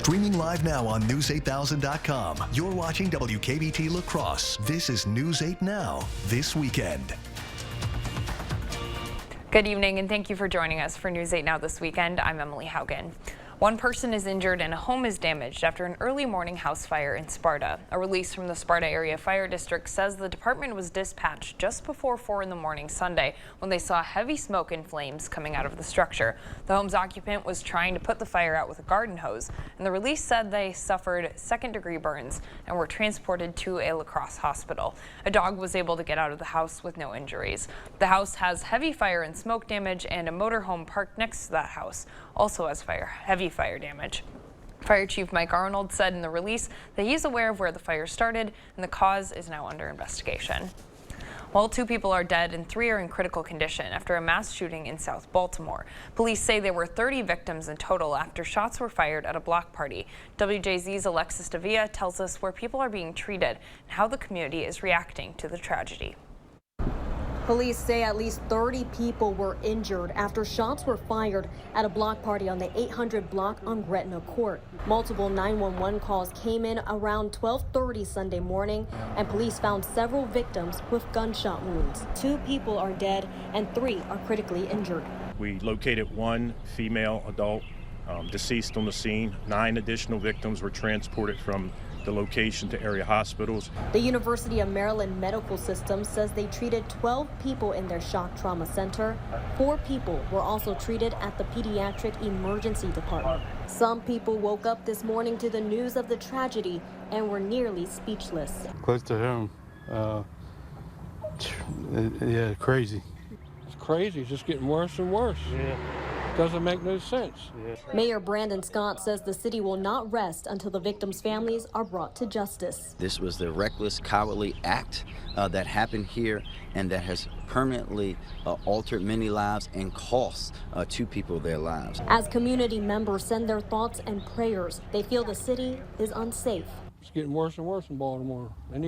Streaming live now on News8000.com. You're watching WKBT La Crosse. This is News 8 Now, this weekend. Good evening and thank you for joining us for News 8 Now this weekend. I'm Emily Haugen. One person is injured and a home is damaged after an early morning house fire in Sparta. A release from the Sparta Area Fire District says the department was dispatched just before 4 in the morning Sunday when they saw heavy smoke and flames coming out of the structure. The home's occupant was trying to put the fire out with a garden hose, and the release said they suffered second-degree burns and were transported to a La Crosse hospital. A dog was able to get out of the house with no injuries. The house has heavy fire and smoke damage, and a motorhome parked next to that house also has heavy fire damage. Fire Chief Mike Arnold said in the release that he's aware of where the fire started and the cause is now under investigation. Well, 2 people are dead and 3 are in critical condition after a mass shooting in South Baltimore. Police say there were 30 victims in total after shots were fired at a block party. WJZ's Alexis Davia tells us where people are being treated and how the community is reacting to the tragedy. Police say at least 30 people were injured after shots were fired at a block party on the 800 block on Gretna Court. Multiple 911 calls came in around 12:30 Sunday morning, and police found several victims with gunshot wounds. 2 people are dead and 3 are critically injured. We located 1 female adult deceased on the scene. 9 additional victims were transported from the location to area hospitals. The University of Maryland Medical System says they treated 12 people in their shock trauma center. 4 people were also treated at the pediatric emergency department. Some people woke up this morning to the news of the tragedy and were nearly speechless. Close to home. Yeah, crazy. It's crazy. It's just getting worse and worse. Yeah. Doesn't make no sense. Yeah. Mayor Brandon Scott says the city will not rest until the victims' families are brought to justice. This was the reckless, cowardly act that happened here and that has permanently altered many lives and cost 2 people their lives. As community members send their thoughts and prayers, they feel the city is unsafe. It's getting worse and worse in Baltimore. I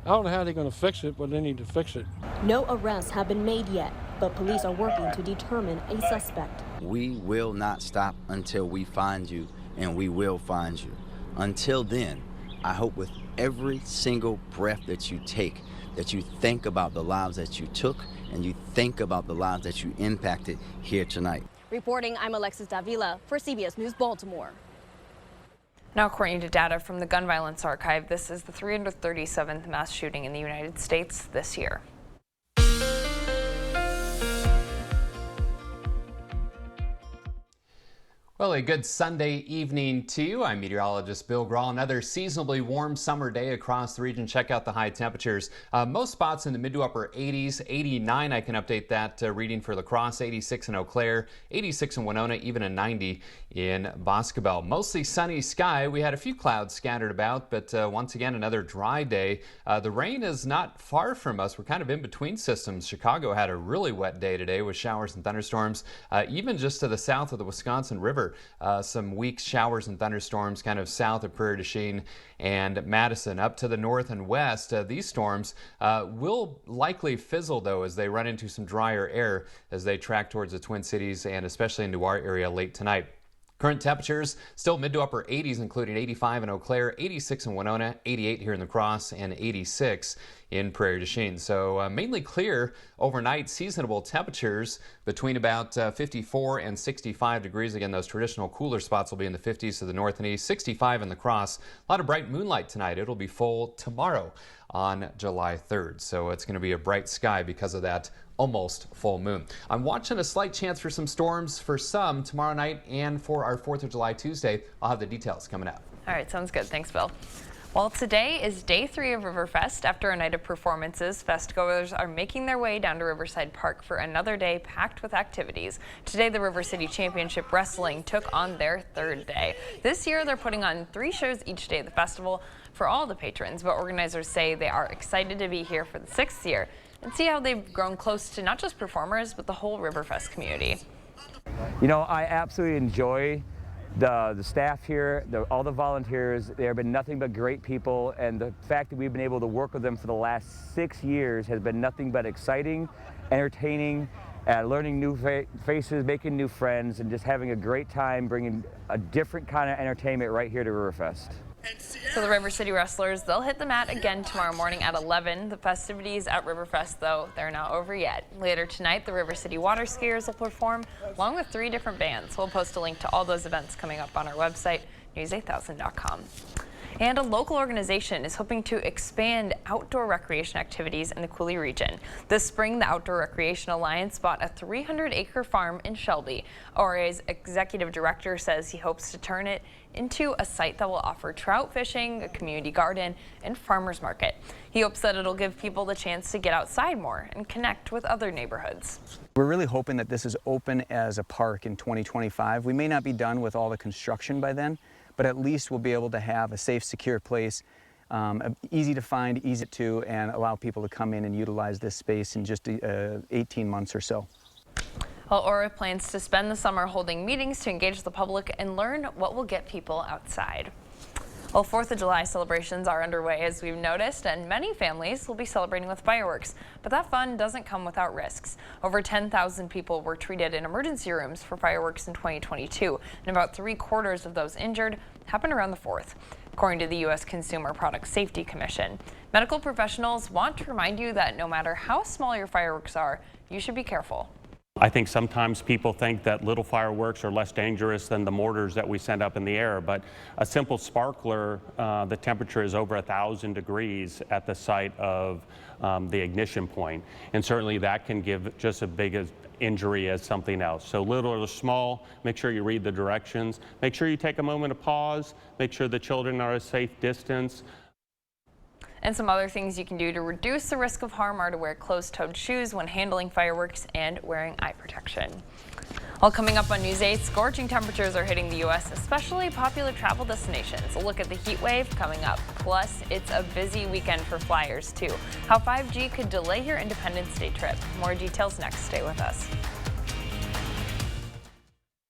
don't know how they're going to fix it, but they need to fix it. No arrests have been made yet, but police are working to determine a suspect. We will not stop until we find you, and we will find you. Until then, I hope with every single breath that you take, that you think about the lives that you took, and you think about the lives that you impacted here tonight. Reporting, I'm Alexis Davila for CBS News Baltimore. Now, according to data from the Gun Violence Archive, this is the 337th mass shooting in the United States this year. Well, a good Sunday evening to you. I'm meteorologist Bill Grawl. Another seasonably warm summer day across the region. Check out the high temperatures. Most spots in the mid to upper 80s. 89, I can update that reading for La Crosse. 86 in Eau Claire. 86 in Winona. Even a 90 in Boscobel. Mostly sunny sky. We had a few clouds scattered about, but once again, another dry day. The rain is not far from us. We're kind of in between systems. Chicago had a really wet day today with showers and thunderstorms. Even just to the south of the Wisconsin River. Some weak showers and thunderstorms kind of south of Prairie du Chien and Madison. Up to the north and west, these storms will likely fizzle, though, as they run into some drier air as they track towards the Twin Cities and especially into our area late tonight. Current temperatures still mid to upper 80s, including 85 in Eau Claire, 86 in Winona, 88 here in La Crosse, and 86 in Prairie du Chien. So mainly clear overnight, seasonable temperatures between about 54 and 65 degrees. Again, those traditional cooler spots will be in the 50s to the north and east. 65 in La Crosse. A lot of bright moonlight tonight. It'll be full tomorrow on July 3rd. So it's going to be a bright sky because of that almost full moon. I'm watching a slight chance for some storms for some tomorrow night and for our 4th of July Tuesday. I'll have the details coming up. All right, sounds good. Thanks, Bill. Well, today is day 3 of Riverfest. After a night of performances, festgoers are making their way down to Riverside Park for another day packed with activities. Today, the River City Championship Wrestling took on their 3rd day. This year, they're putting on 3 shows each day of the festival for all the patrons, but organizers say they are excited to be here for the 6th year and see how they've grown close to not just performers, but the whole Riverfest community. You know, I absolutely enjoy the staff here, all the volunteers. There have been nothing but great people, and the fact that we've been able to work with them for the last 6 years has been nothing but exciting, entertaining, learning new faces, making new friends, and just having a great time, bringing a different kind of entertainment right here to Riverfest. So the River City Wrestlers, they'll hit the mat again tomorrow morning at 11. The festivities at Riverfest, though, they're not over yet. Later tonight, the River City Water Skiers will perform along with 3 different bands. We'll post a link to all those events coming up on our website, news8000.com. And a local organization is hoping to expand outdoor recreation activities in the Coulee region. This spring, the Outdoor Recreation Alliance bought a 300-acre farm in Shelby. ORA's executive director says he hopes to turn it into a site that will offer trout fishing, a community garden, and farmers market. He hopes that it'll give people the chance to get outside more and connect with other neighborhoods. We're really hoping that this is open as a park in 2025. We may not be done with all the construction by then, but at least we'll be able to have a safe, secure place, easy to find, easy to, and allow people to come in and utilize this space in just 18 months or so. Well, ORA plans to spend the summer holding meetings to engage the public and learn what will get people outside. Well, 4th of July celebrations are underway, as we've noticed, and many families will be celebrating with fireworks. But that fun doesn't come without risks. Over 10,000 people were treated in emergency rooms for fireworks in 2022, and about 3/4 of those injured happened around the 4th, according to the U.S. Consumer Product Safety Commission. Medical professionals want to remind you that no matter how small your fireworks are, you should be careful. I think sometimes people think that little fireworks are less dangerous than the mortars that we send up in the air, but a simple sparkler, the temperature is over 1,000 degrees at the site of the ignition point, and certainly that can give just as big an injury as something else. So little or small, make sure you read the directions, make sure you take a moment to pause, make sure the children are a safe distance. And some other things you can do to reduce the risk of harm are to wear closed-toed shoes when handling fireworks and wearing eye protection. Well, coming up on News 8, scorching temperatures are hitting the U.S., especially popular travel destinations. A look at the heat wave coming up. Plus, it's a busy weekend for flyers, too. How 5G could delay your Independence Day trip. More details next. Stay with us.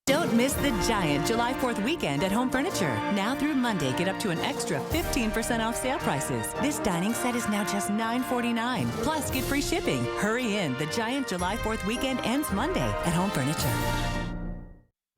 Don't miss the giant July 4th weekend at Home Furniture. Now through Monday, get up to an extra 15% off sale prices. This dining set is now just $9.49. Plus, get free shipping. Hurry in. The giant July 4th weekend ends Monday at Home Furniture.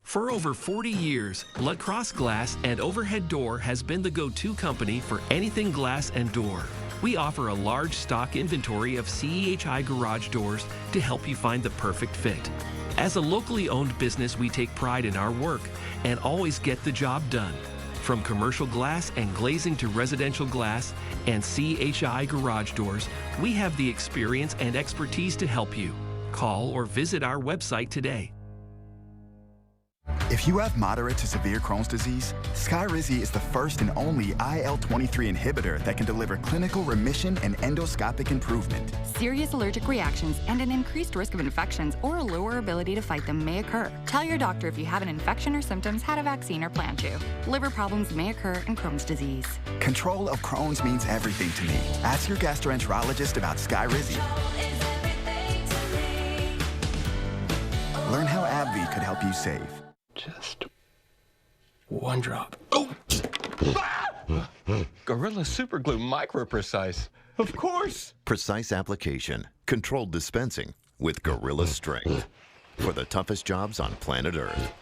For over 40 years, La Crosse Glass and Overhead Door has been the go-to company for anything glass and door. We offer a large stock inventory of CEHI garage doors to help you find the perfect fit. As a locally owned business, we take pride in our work and always get the job done. From commercial glass and glazing to residential glass and CHI garage doors, we have the experience and expertise to help you. Call or visit our website today. If you have moderate to severe Crohn's disease, Skyrizi is the first and only IL-23 inhibitor that can deliver clinical remission and endoscopic improvement. Serious allergic reactions and an increased risk of infections or a lower ability to fight them may occur. Tell your doctor if you have an infection or symptoms, had a vaccine, or plan to. Liver problems may occur in Crohn's disease. Control of Crohn's means everything to me. Ask your gastroenterologist about Skyrizi. Learn how AbbVie could help you save. Just one drop. Oh! Gorilla Super Glue Micro Precise. Of course! Precise application, controlled dispensing with Gorilla Strength. For the toughest jobs on planet Earth.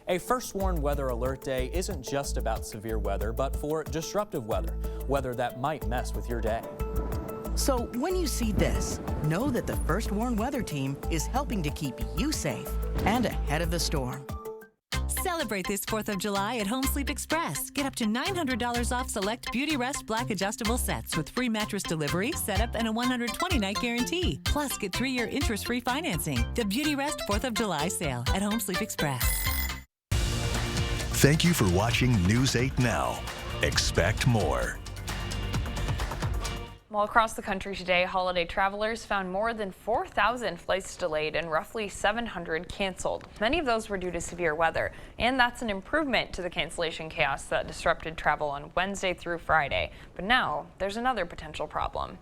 A First Warn Weather Alert Day isn't just about severe weather, but for disruptive weather, weather that might mess with your day. So when you see this, know that the First Warn Weather Team is helping to keep you safe and ahead of the storm. Celebrate this 4th of July at Home Sleep Express. Get up to $900 off select Beauty Rest Black adjustable sets with free mattress delivery, setup, and a 120-night guarantee. Plus, get 3-year interest-free financing. The Beauty Rest 4th of July sale at Home Sleep Express. Thank you for watching News 8 Now. Expect more. Well, across the country today, holiday travelers found more than 4,000 flights delayed and roughly 700 canceled. Many of those were due to severe weather, and that's an improvement to the cancellation chaos that disrupted travel on Wednesday through Friday. But now there's another potential problem.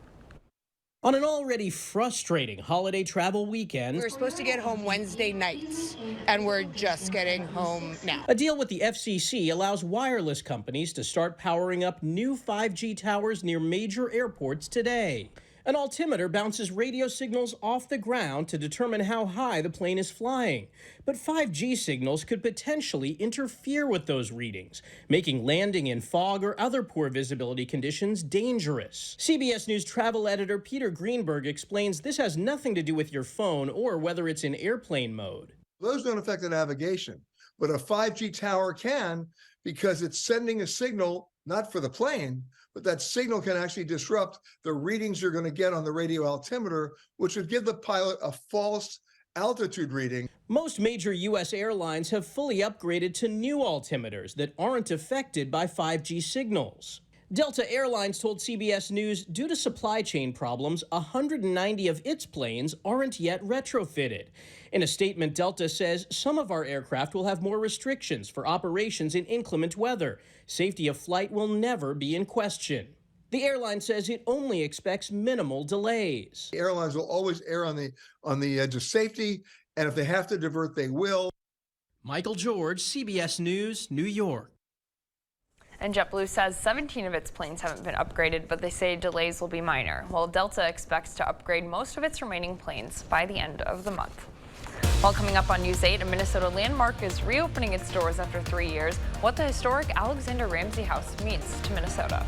On an already frustrating holiday travel weekend, we were supposed to get home Wednesday nights, and we're just getting home now. A deal with the FCC allows wireless companies to start powering up new 5G towers near major airports today. An altimeter bounces radio signals off the ground to determine how high the plane is flying. But 5G signals could potentially interfere with those readings, making landing in fog or other poor visibility conditions dangerous. CBS News travel editor Peter Greenberg explains this has nothing to do with your phone or whether it's in airplane mode. Those don't affect the navigation, but a 5G tower can, because it's sending a signal, not for the plane, but that signal can actually disrupt the readings you're going to get on the radio altimeter, which would give the pilot a false altitude reading. Most major U.S. airlines have fully upgraded to new altimeters that aren't affected by 5G signals. Delta Airlines told CBS News due to supply chain problems, 190 of its planes aren't yet retrofitted. In a statement, Delta says some of our aircraft will have more restrictions for operations in inclement weather. Safety of flight will never be in question. The airline says it only expects minimal delays. Airlines will always err on the edge of safety, and if they have to divert, they will. Michael George, CBS News, New York. And JetBlue says 17 of its planes haven't been upgraded, but they say delays will be minor, while Delta expects to upgrade most of its remaining planes by the end of the month. While coming up on News 8, a Minnesota landmark is reopening its doors after 3 years. What the historic Alexander Ramsey House means to Minnesota.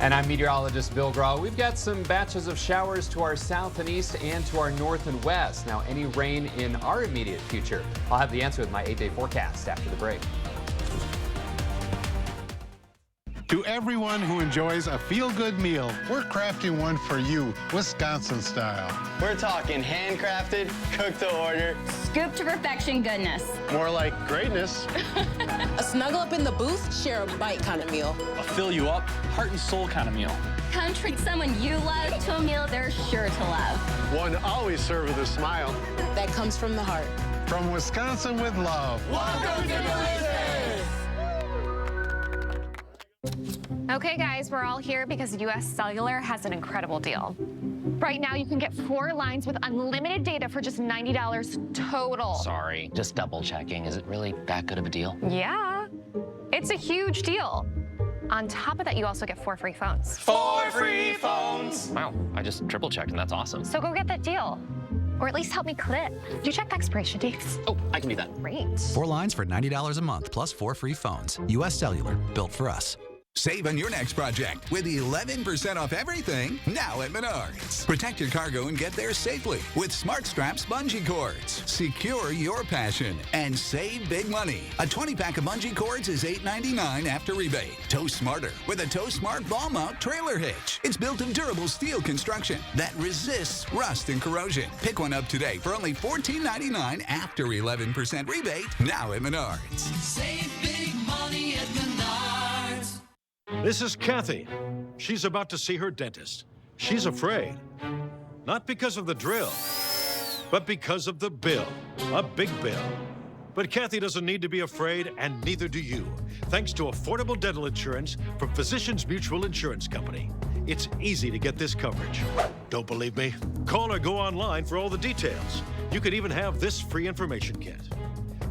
And I'm meteorologist Bill Graw. We've got some batches of showers to our south and east and to our north and west. Now, any rain in our immediate future? I'll have the answer with my 8-day forecast after the break. To everyone who enjoys a feel-good meal, we're crafting one for you, Wisconsin style. We're talking handcrafted, cooked to order, scoop to perfection goodness. More like greatness. A snuggle up in the booth, share a bite kind of meal. A fill you up, heart and soul kind of meal. Come treat someone you love to a meal they're sure to love. One always served with a smile. That comes from the heart. From Wisconsin with love. Welcome to Delicious! Okay, guys, we're all here because U.S. Cellular has an incredible deal. Right now, you can get 4 lines with unlimited data for just $90 total. Sorry, just double checking. Is it really that good of a deal? Yeah, it's a huge deal. On top of that, you also get 4 free phones. 4 free phones! Wow, I just triple checked and that's awesome. So go get that deal. Or at least help me clip. Do you check the expiration dates? Oh, I can do that. Great. 4 lines for $90 a month plus 4 free phones. U.S. Cellular, built for us. Save on your next project with 11% off everything now at Menards. Protect your cargo and get there safely with Smart Straps bungee cords. Secure your passion and save big money. A 20-pack of bungee cords is $8.99 after rebate. Tow smarter with a Tow Smart ball mount trailer hitch. It's built of durable steel construction that resists rust and corrosion. Pick one up today for only $14.99 after 11% rebate now at Menards. Save big money at Menards. This is Kathy. She's about to see her dentist. She's afraid. Not because of the drill, but because of the bill. A big bill. But Kathy doesn't need to be afraid, and neither do you. Thanks to affordable dental insurance from Physicians Mutual Insurance Company. It's easy to get this coverage. Don't believe me? Call or go online for all the details. You could even have this free information kit.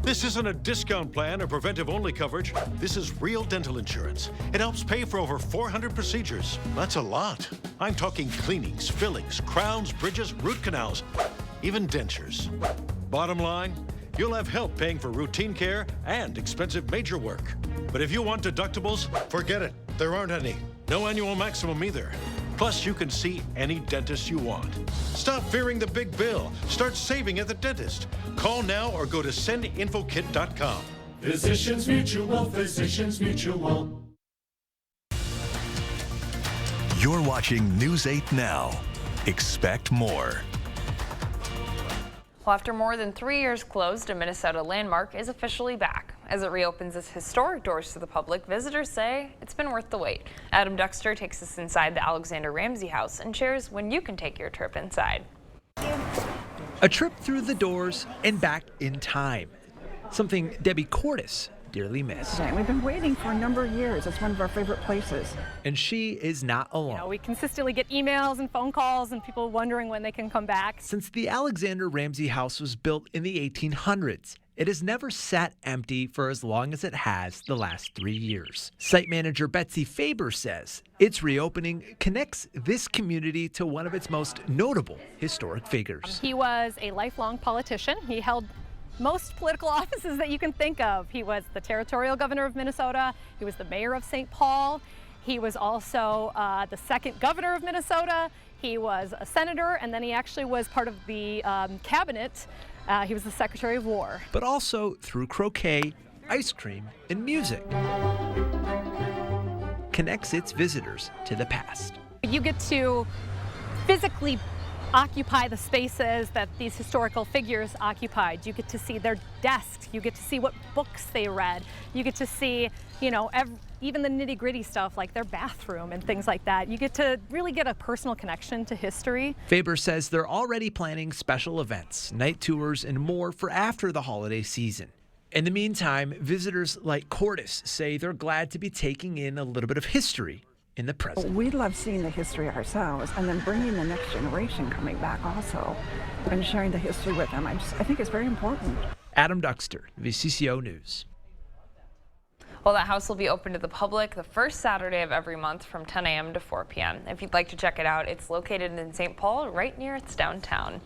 This isn't a discount plan or preventive-only coverage. This is real dental insurance. It helps pay for over 400 procedures. That's a lot. I'm talking cleanings, fillings, crowns, bridges, root canals, even dentures. Bottom line, you'll have help paying for routine care and expensive major work. But if you want deductibles, forget it. There aren't any. No annual maximum either. Plus, you can see any dentist you want. Stop fearing the big bill. Start saving at the dentist. Call now or go to sendinfokit.com. Physicians Mutual, Physicians Mutual. You're watching News 8 Now. Expect more. Well, after more than 3 years closed, a Minnesota landmark is officially back. As it reopens its historic doors to the public, visitors say it's been worth the wait. Adam Dexter takes us inside the Alexander Ramsey House and shares when you can take your trip inside. A trip through the doors and back in time. Something Debbie Cordes dearly missed. We've been waiting for a number of years. It's one of our favorite places. And she is not alone. You know, we consistently get emails and phone calls and people wondering when they can come back. Since the Alexander Ramsey House was built in the 1800s, It has never sat empty for as long as it has the last 3 years. Site manager Betsy Faber says its reopening connects this community to one of its most notable historic figures. He was a lifelong politician. He held most political offices that you can think of. He was the territorial governor of Minnesota. He was the mayor of St. Paul. He was also the second governor of Minnesota. He was a senator, and then he actually was part of the cabinet. He was the Secretary of War. But also through croquet, ice cream, and music. Connects its visitors to the past. You get to physically occupy the spaces that these historical figures occupied. You get to see their desks. You get to see what books they read. You get to see, even the nitty-gritty stuff like their bathroom and things like that. You get to really get a personal connection to history. Faber says they're already planning special events, night tours, and more for after the holiday season. In the meantime, visitors like Cordes say they're glad to be taking in a little bit of history in the present. We love seeing the history ourselves and then bringing the next generation coming back also and sharing the history with them. I think it's very important. Adam Duxter, VCCO News. Well, that house will be open to the public the first Saturday of every month from 10 a.m. to 4 p.m. If you'd like to check it out, it's located in St. Paul, right near its downtown.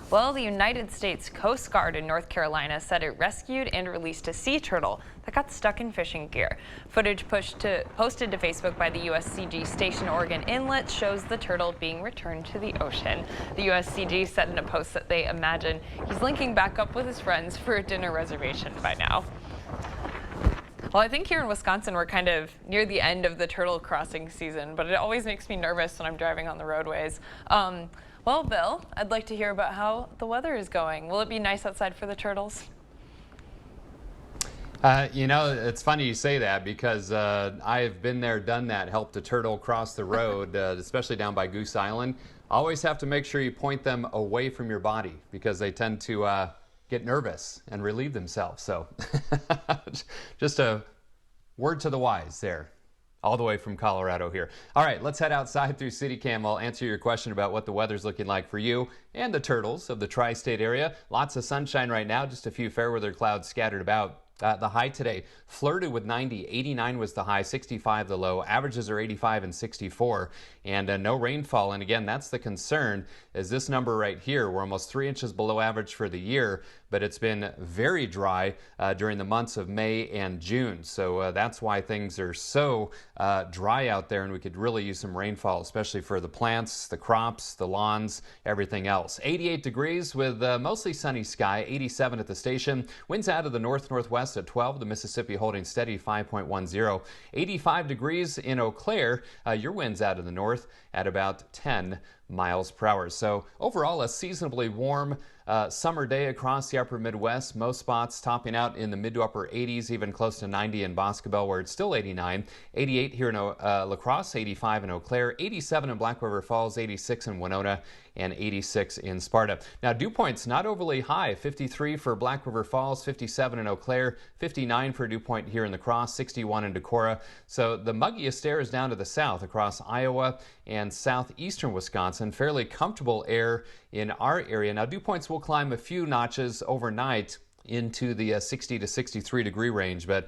Well, the United States Coast Guard in North Carolina said it rescued and released a sea turtle that got stuck in fishing gear. Footage posted to Facebook by the USCG Station Oregon Inlet shows the turtle being returned to the ocean. The USCG said in a post that they imagine he's linking back up with his friends for a dinner reservation by now. Well, I think here in Wisconsin, we're kind of near the end of the turtle crossing season, but it always makes me nervous when I'm driving on the roadways. Well, Bill, I'd like to hear about how the weather is going. Will it be nice outside for the turtles? It's funny you say that because I've been there, done that, helped a turtle cross the road, especially down by Goose Island. Always have to make sure you point them away from your body because they tend to get nervous and relieve themselves. So just a word to the wise there. All the way from Colorado here. All right, let's head outside through CityCam. I'll answer your question about what the weather's looking like for you and the turtles of the tri-state area. Lots of sunshine right now, just a few fair weather clouds scattered about. The high today flirted with 90, 89 was the high, 65 the low. Averages are 85 and 64, and no rainfall. And again, that's the concern, is this number right here. We're almost 3 inches below average for the year, but it's been very dry during the months of May and June. So that's why things are so dry out there, and we could really use some rainfall, especially for the plants, the crops, the lawns, everything else. 88 degrees with mostly sunny sky, 87 at the station. Winds out of the north-northwest at 12, the Mississippi holding steady 5.10. 85 degrees in Eau Claire, your winds out of the north at about 10 miles per hour. So overall, a seasonably warm summer day across the upper Midwest. Most spots topping out in the mid to upper 80s, even close to 90 in Boscobel, where it's still 89. 88 here in La Crosse, 85 in Eau Claire, 87 in Black River Falls, 86 in Winona, and 86 in Sparta. Now, dew points not overly high. 53 for Black River Falls, 57 in Eau Claire, 59 for dew point here in La Crosse, 61 in Decorah. So the muggiest air is down to the south across Iowa and southeastern Wisconsin. Fairly comfortable air in our area. Now, dew points will climb a few notches overnight into the 60 to 63 degree range, but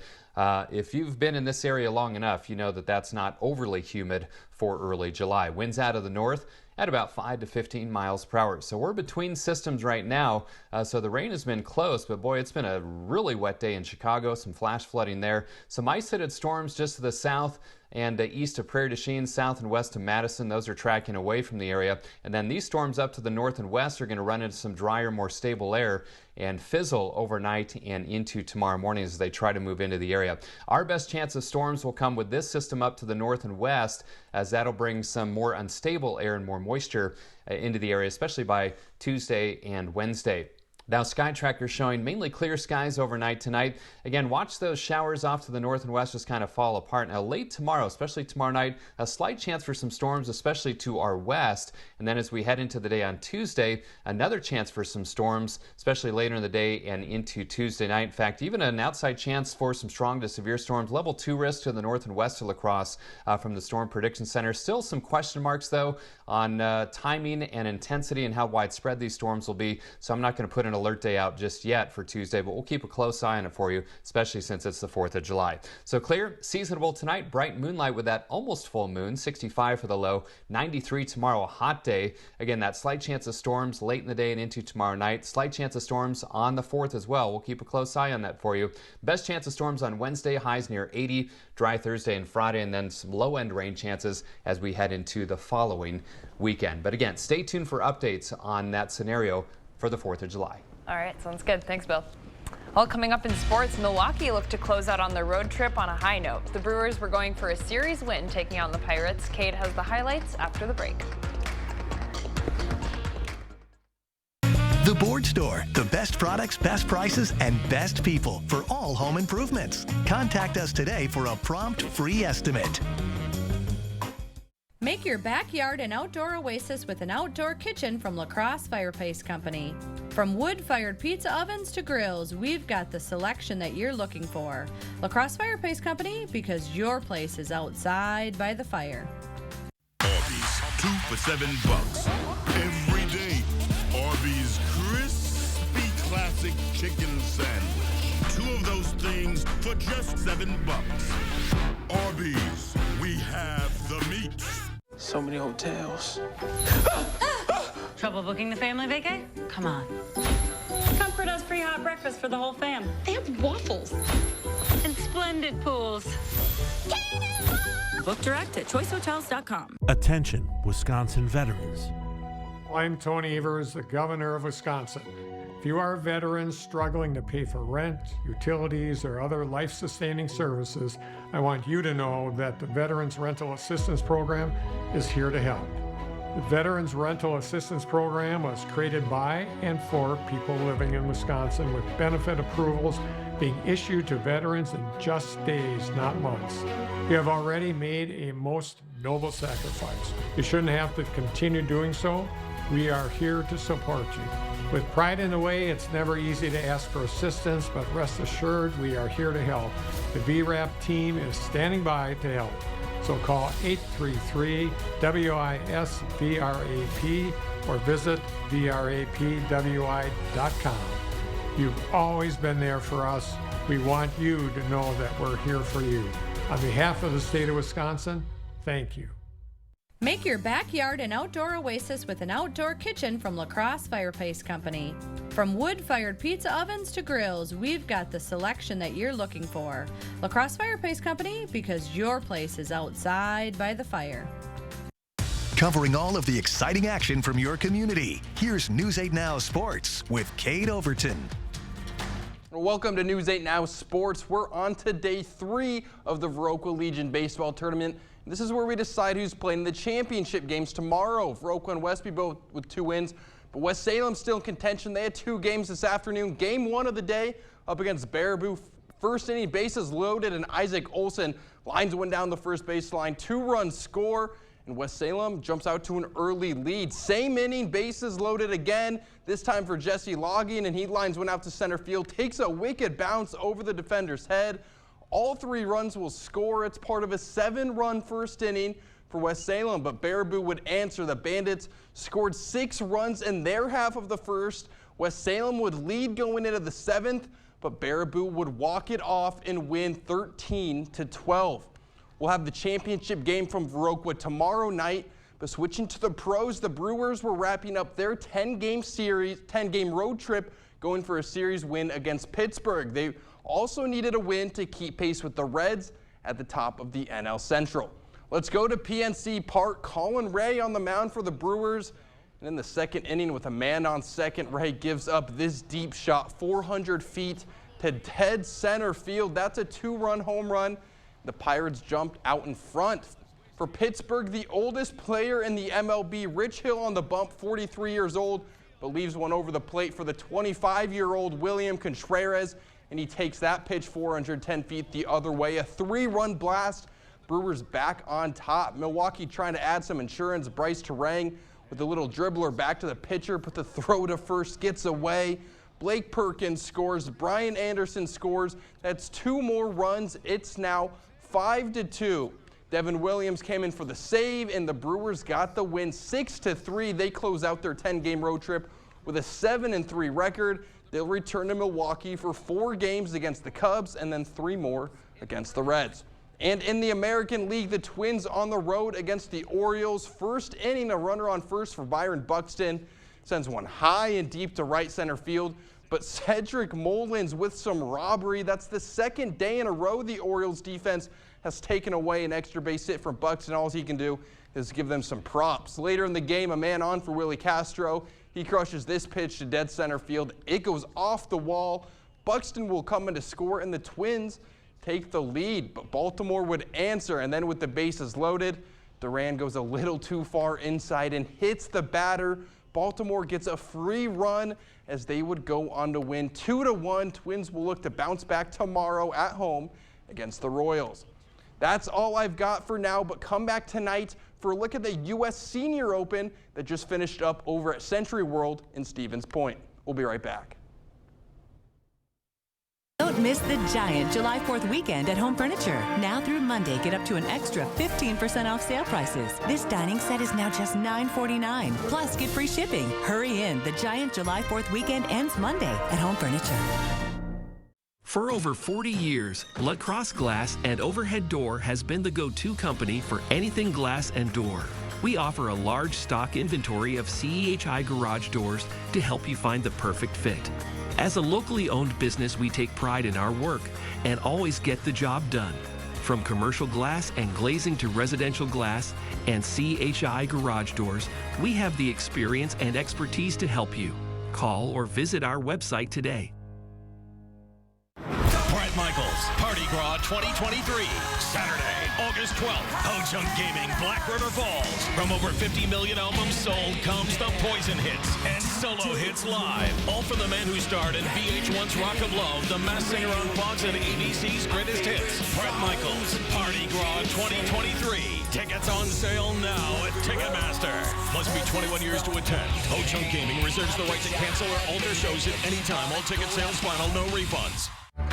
if you've been in this area long enough, you know that that's not overly humid for early July. Winds out of the north at about 5 to 15 miles per hour. So we're between systems right now, so the rain has been close, but boy, it's been a really wet day in Chicago, some flash flooding there. Some ice-hit storms just to the south and east of Prairie du Chien, south and west of Madison. Those are tracking away from the area. And then these storms up to the north and west are going to run into some drier, more stable air and fizzle overnight and into tomorrow morning as they try to move into the area. Our best chance of storms will come with this system up to the north and west, as that'll bring some more unstable air and more moisture into the area, especially by Tuesday and Wednesday. Now, Sky Tracker showing mainly clear skies overnight tonight. Again, watch those showers off to the north and west just kind of fall apart. Now, late tomorrow, especially tomorrow night, a slight chance for some storms, especially to our west. And then as we head into the day on Tuesday, another chance for some storms, especially later in the day and into Tuesday night. In fact, even an outside chance for some strong to severe storms. Level 2 risk to the north and west of La Crosse from the Storm Prediction Center. Still some question marks, though, on timing and intensity and how widespread these storms will be. So I'm not going to put in a alert day out just yet for Tuesday, but we'll keep a close eye on it for you, especially since it's the 4th of July. So clear, seasonable tonight, bright moonlight with that almost full moon, 65 for the low, 93 tomorrow, a hot day. Again, that slight chance of storms late in the day and into tomorrow night. Slight chance of storms on the 4th as well. We'll keep a close eye on that for you. Best chance of storms on Wednesday, highs near 80, dry Thursday and Friday, and then some low-end rain chances as we head into the following weekend. But again, stay tuned for updates on that scenario for the 4th of July. All right, sounds good. Thanks, Bill. Well, coming up in sports, Milwaukee looked to close out on their road trip on a high note. The Brewers were going for a series win, taking on the Pirates. Kate has the highlights after the break. The Board Store, the best products, best prices, and best people for all home improvements. Contact us today for a prompt free estimate. Make your backyard an outdoor oasis with an outdoor kitchen from LaCrosse Fireplace Company. From wood-fired pizza ovens to grills, we've got the selection that you're looking for. LaCrosse Fireplace Company, because your place is outside by the fire. Arby's, 2 for $7 every day. Arby's crispy classic chicken sandwich. 2 of those things for just $7. Arby's, we have the meat. So many hotels. Trouble booking the family vacay? Come on. Comfort does free hot breakfast for the whole fam. They have waffles. And splendid pools. Book direct at choicehotels.com. Attention, Wisconsin veterans. I'm Tony Evers, the governor of Wisconsin. If you are a veteran struggling to pay for rent, utilities, or other life-sustaining services, I want you to know that the Veterans Rental Assistance Program is here to help. The Veterans Rental Assistance Program was created by and for people living in Wisconsin, with benefit approvals being issued to veterans in just days, not months. You have already made a most noble sacrifice. You shouldn't have to continue doing so. We are here to support you. With pride in the way, it's never easy to ask for assistance, but rest assured we are here to help. The VRAP team is standing by to help. So call 833-WIS-VRAP or visit VRAPWI.com. You've always been there for us. We want you to know that we're here for you. On behalf of the state of Wisconsin, thank you. Make your backyard an outdoor oasis with an outdoor kitchen from LaCrosse Fireplace Company. From wood-fired pizza ovens to grills, we've got the selection that you're looking for. LaCrosse Fireplace Company, because your place is outside by the fire. Covering all of the exciting action from your community, here's News 8 Now Sports with Kate Overton. Welcome to News 8 Now Sports. We're on to day 3 of the Viroqua Legion Baseball Tournament. This is where we decide who's playing the championship games tomorrow. Viroqua and Westby both with 2 wins, but West Salem still in contention. They had 2 games this afternoon. Game 1 of the day up against Baraboo. First inning, bases loaded, and Isaac Olson lines one down the first baseline. 2-run score, and West Salem jumps out to an early lead. Same inning, bases loaded again, this time for Jesse Logging, and he lines one out to center field. Takes a wicked bounce over the defender's head. All 3 runs will score. It's part of a 7-run first inning for West Salem, but Baraboo would answer. The Bandits scored 6 runs in their half of the first. West Salem would lead going into the 7th, but Baraboo would walk it off and win 13-12. We'll have the championship game from Viroqua tomorrow night, but switching to the pros, the Brewers were wrapping up their 10-game road trip, going for a series win against Pittsburgh. They also needed a win to keep pace with the Reds at the top of the NL Central. Let's go to PNC Park. Colin Ray on the mound for the Brewers. And in the second inning with a man on second, Ray gives up this deep shot, 400 feet to dead center field. That's a 2-run home run. The Pirates jumped out in front. For Pittsburgh, the oldest player in the MLB, Rich Hill on the bump, 43 years old, but leaves one over the plate for the 25-year-old William Contreras, and he takes that pitch 410 feet the other way. A 3-run blast. Brewers back on top. Milwaukee trying to add some insurance. Bryce Terang with a little dribbler back to the pitcher, but the throw to first gets away. Blake Perkins scores. Brian Anderson scores. That's 2 more runs. It's now 5-2. Devin Williams came in for the save, and the Brewers got the win 6-3. They close out their 10-game road trip With a 7-3 record, they'll return to Milwaukee for 4 games against the Cubs and then 3 more against the Reds. And in the American League, the Twins on the road against the Orioles. First inning, a runner on first for Byron Buxton. Sends one high and deep to right center field. But Cedric Mullins with some robbery. That's the second day in a row the Orioles defense has taken away an extra base hit from Buxton. All he can do is give them some props. Later in the game, a man on for Willie Castro. He crushes this pitch to dead center field. It goes off the wall. Buxton will come in to score, and the Twins take the lead, but Baltimore would answer, and then with the bases loaded, Duran goes a little too far inside and hits the batter. Baltimore gets a free run as they would go on to win 2-1. Twins will look to bounce back tomorrow at home against the Royals. That's all I've got for now, but come back tonight for a look at the U.S. Senior Open that just finished up over at Century World in Stevens Point. We'll be right back. Don't miss the giant July 4th weekend at Home Furniture. Now through Monday, get up to an extra 15% off sale prices. This dining set is now just $9.49. Plus, get free shipping. Hurry in. The giant July 4th weekend ends Monday at Home Furniture. For over 40 years, Lacrosse Glass and Overhead Door has been the go-to company for anything glass and door. We offer a large stock inventory of CEHI garage doors to help you find the perfect fit. As a locally owned business, we take pride in our work and always get the job done. From commercial glass and glazing to residential glass and CHI garage doors, we have the experience and expertise to help you. Call or visit our website today. Bret Michaels Party Gras 2023, Saturday, August 12th, Ho-Chunk Gaming, Black River Falls. From over 50 million albums sold comes the Poison Hits and Solo Hits Live. All from the men who starred in VH1's Rock of Love, The Masked Singer on Fox, and ABC's Greatest Hits. Bret Michaels Party Gras 2023. Tickets on sale now at Ticketmaster. Must be 21 years to attend. Ho-Chunk Gaming reserves the right to cancel or alter shows at any time. All ticket sales final, no refunds.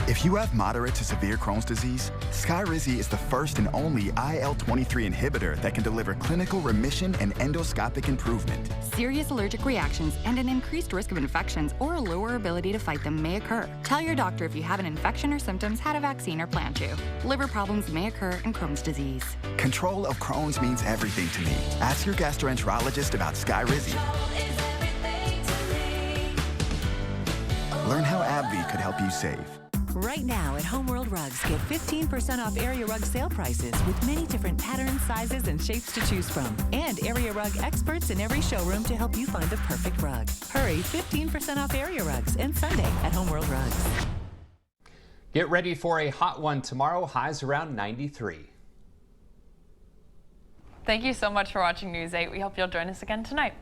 If you have moderate to severe Crohn's disease, Skyrizi is the first and only IL-23 inhibitor that can deliver clinical remission and endoscopic improvement. Serious allergic reactions and an increased risk of infections or a lower ability to fight them may occur. Tell your doctor if you have an infection or symptoms, had a vaccine, or plan to. Liver problems may occur in Crohn's disease. Control of Crohn's means everything to me. Ask your gastroenterologist about Skyrizi. Learn how AbbVie could help you save. Right now at Homeworld Rugs, get 15% off Area Rug sale prices with many different patterns, sizes, and shapes to choose from. And Area Rug experts in every showroom to help you find the perfect rug. Hurry, 15% off Area Rugs and Sunday at Homeworld Rugs. Get ready for a hot one tomorrow. Highs around 93. Thank you so much for watching News 8. We hope you'll join us again tonight.